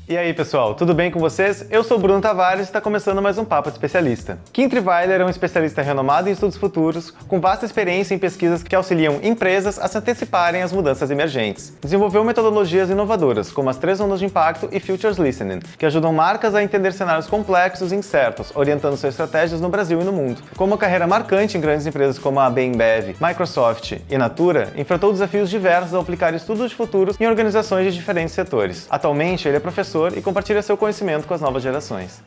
E aí pessoal, tudo bem com vocês? Eu sou o Bruno Tavares e está começando mais um Papo de Especialista. Kim Triweiler é um especialista renomado em estudos futuros, com vasta experiência em pesquisas que auxiliam empresas a se anteciparem às mudanças emergentes. Desenvolveu metodologias inovadoras, como as 3 ondas de impacto e Futures Listening, que ajudam marcas a entender cenários complexos e incertos, orientando suas estratégias no Brasil e no mundo. Com uma carreira marcante em grandes empresas como a Ambev, Microsoft e Natura, enfrentou desafios diversos ao aplicar estudos de futuros em organizações de diferentes setores. Atualmente, ele é professor e compartilha seu conhecimento com as novas gerações.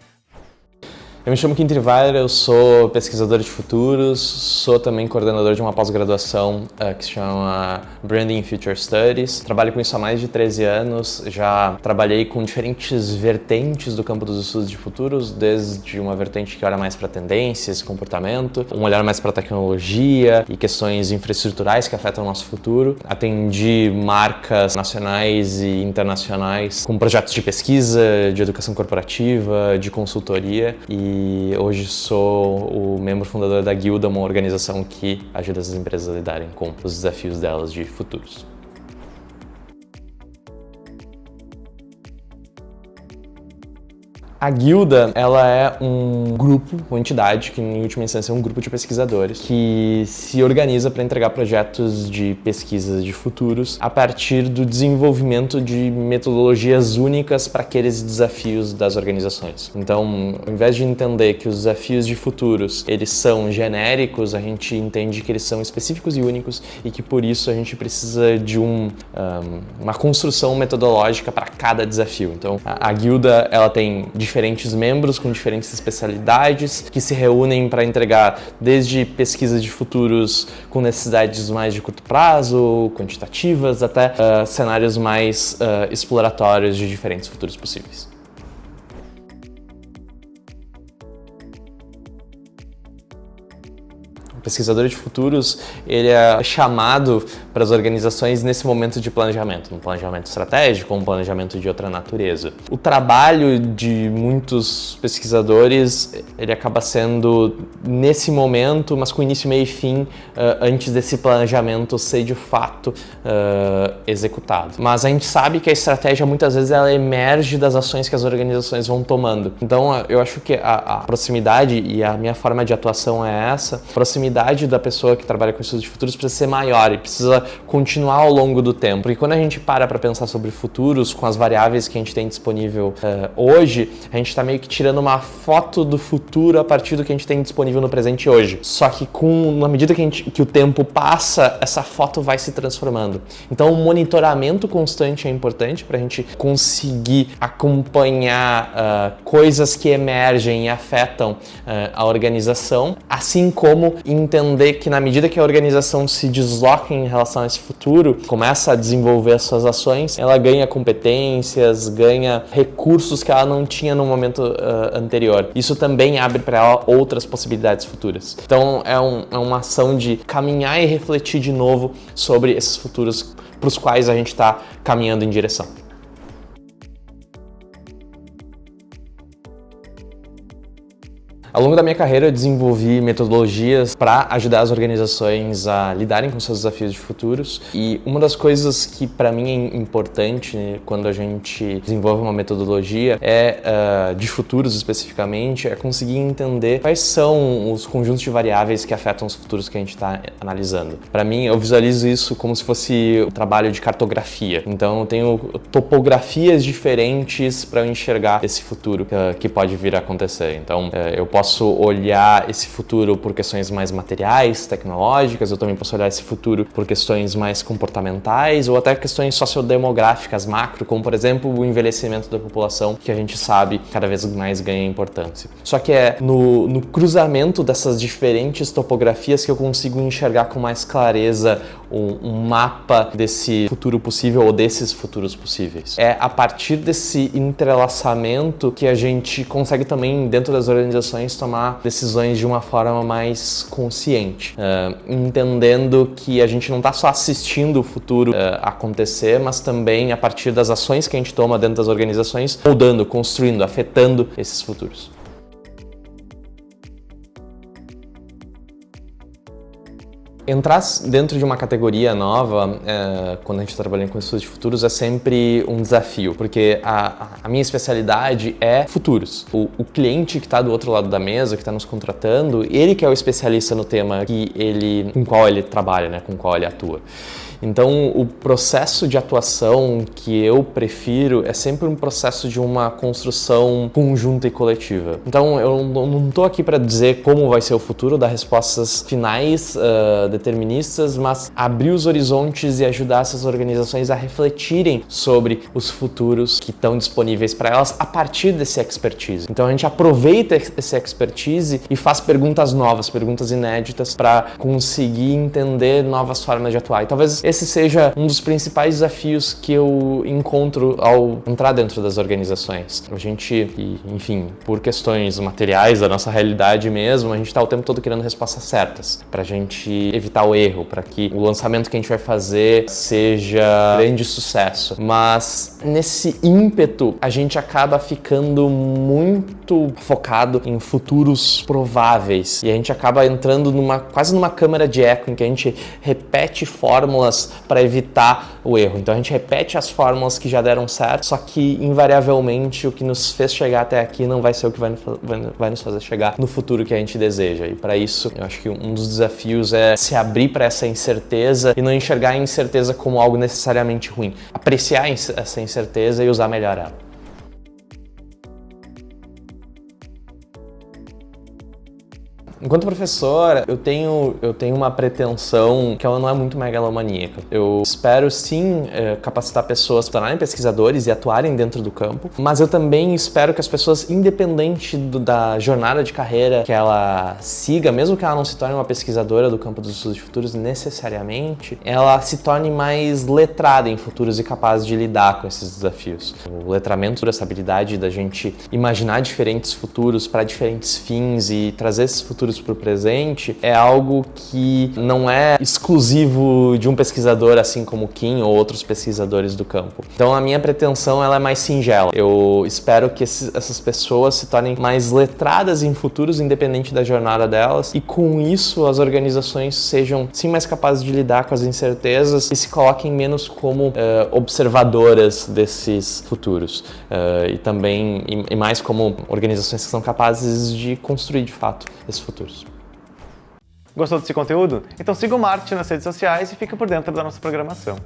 Eu me chamo Kim Triweiler, eu sou pesquisador de futuros, sou também coordenador de uma pós-graduação que se chama Branding Future Studies. Trabalho com isso há mais de 13 anos, já trabalhei com diferentes vertentes do campo dos estudos de futuros, desde uma vertente que olha mais para tendências, comportamento, um olhar mais para tecnologia e questões infraestruturais que afetam o nosso futuro. Atendi marcas nacionais e internacionais com projetos de pesquisa, de educação corporativa, de consultoria e hoje sou o membro fundador da Guilda, uma organização que ajuda essas empresas a lidarem com os desafios delas de futuros. A Guilda, ela é um grupo, uma entidade, que em última instância é um grupo de pesquisadores que se organiza para entregar projetos de pesquisa de futuros a partir do desenvolvimento de metodologias únicas para aqueles desafios das organizações. Então, ao invés de entender que os desafios de futuros eles são genéricos, a gente entende que eles são específicos e únicos e que por isso a gente precisa de uma construção metodológica para cada desafio. Então, a Guilda, ela tem diferentes membros com diferentes especialidades que se reúnem para entregar desde pesquisas de futuros com necessidades mais de curto prazo, quantitativas, até cenários mais exploratórios de diferentes futuros possíveis. O pesquisador de futuros, ele é chamado para as organizações nesse momento de planejamento, um planejamento estratégico ou um planejamento de outra natureza. O trabalho de muitos pesquisadores, ele acaba sendo nesse momento, mas com início, meio e fim, antes desse planejamento ser de fato executado. Mas a gente sabe que a estratégia muitas vezes ela emerge das ações que as organizações vão tomando. Então eu acho que a proximidade e a minha forma de atuação é essa. A proximidade da pessoa que trabalha com estudos de futuros precisa ser maior e precisa continuar ao longo do tempo. Porque quando a gente para pensar sobre futuros, com as variáveis que a gente tem disponível hoje, a gente está meio que tirando uma foto do futuro a partir do que a gente tem disponível no presente hoje. Só que na medida que o tempo passa, essa foto vai se transformando. Então o monitoramento constante é importante para a gente conseguir acompanhar coisas que emergem e afetam a organização, assim como entender que na medida que a organização se desloca em relação a esse futuro, começa a desenvolver as suas ações, ela ganha competências, ganha recursos que ela não tinha no momento anterior. Isso também abre para ela outras possibilidades futuras. Então é uma ação de caminhar e refletir de novo sobre esses futuros para os quais a gente está caminhando em direção. Ao longo da minha carreira, eu desenvolvi metodologias para ajudar as organizações a lidarem com seus desafios de futuros. E uma das coisas que para mim é importante quando a gente desenvolve uma metodologia de futuros especificamente, é conseguir entender quais são os conjuntos de variáveis que afetam os futuros que a gente está analisando. Para mim, eu visualizo isso como se fosse um trabalho de cartografia. Então, eu tenho topografias diferentes para eu enxergar esse futuro que pode vir a acontecer. Então, eu posso olhar esse futuro por questões mais materiais, tecnológicas, eu também posso olhar esse futuro por questões mais comportamentais ou até questões sociodemográficas macro, como por exemplo o envelhecimento da população, que a gente sabe cada vez mais ganha importância. Só que é no cruzamento dessas diferentes topografias que eu consigo enxergar com mais clareza um mapa desse futuro possível ou desses futuros possíveis. É a partir desse entrelaçamento que a gente consegue também, dentro das organizações, tomar decisões de uma forma mais consciente, entendendo que a gente não está só assistindo o futuro acontecer, mas também a partir das ações que a gente toma dentro das organizações, moldando, construindo, afetando esses futuros. Entrar dentro de uma categoria nova, quando a gente está trabalhando com estudos de futuros, é sempre um desafio, porque a minha especialidade é futuros. O cliente que está do outro lado da mesa, que está nos contratando, ele que é o especialista no tema com qual ele trabalha, né, com qual ele atua. Então, o processo de atuação que eu prefiro é sempre um processo de uma construção conjunta e coletiva. Então, eu não estou aqui para dizer como vai ser o futuro, dar respostas finais, deterministas, mas abrir os horizontes e ajudar essas organizações a refletirem sobre os futuros que estão disponíveis para elas a partir desse expertise. Então, a gente aproveita esse expertise e faz perguntas novas, perguntas inéditas para conseguir entender novas formas de atuar. E talvez esse seja um dos principais desafios que eu encontro ao entrar dentro das organizações. A gente, enfim, por questões materiais da nossa realidade mesmo, a gente está o tempo todo querendo respostas certas, para a gente evitar o erro, para que o lançamento que a gente vai fazer seja grande sucesso. Mas nesse ímpeto, a gente acaba ficando muito focado em futuros prováveis e a gente acaba entrando quase numa câmara de eco em que a gente repete fórmulas para evitar o erro. Então a gente repete as fórmulas que já deram certo, só que invariavelmente o que nos fez chegar até aqui não vai ser o que vai nos fazer chegar no futuro que a gente deseja. E para isso, eu acho que um dos desafios é se abrir para essa incerteza e não enxergar a incerteza como algo necessariamente ruim. Apreciar essa incerteza e usar melhor ela. Enquanto professor, eu tenho uma pretensão que ela não é muito megalomaníaca. Eu espero sim capacitar pessoas para se tornarem pesquisadores e atuarem dentro do campo, mas eu também espero que as pessoas, independente da jornada de carreira que ela siga, mesmo que ela não se torne uma pesquisadora do campo dos estudos futuros necessariamente, ela se torne mais letrada em futuros e capaz de lidar com esses desafios. O letramento, essa habilidade da gente imaginar diferentes futuros para diferentes fins e trazer esses futuros para o presente é algo que não é exclusivo de um pesquisador assim como o Kim ou outros pesquisadores do campo. Então a minha pretensão ela é mais singela. Eu espero que essas pessoas se tornem mais letradas em futuros, independente da jornada delas, e com isso as organizações sejam sim mais capazes de lidar com as incertezas e se coloquem menos como observadoras desses futuros e também e mais como organizações que são capazes de construir de fato esses futuros. Gostou desse conteúdo? Então siga o Marketing nas redes sociais e fique por dentro da nossa programação.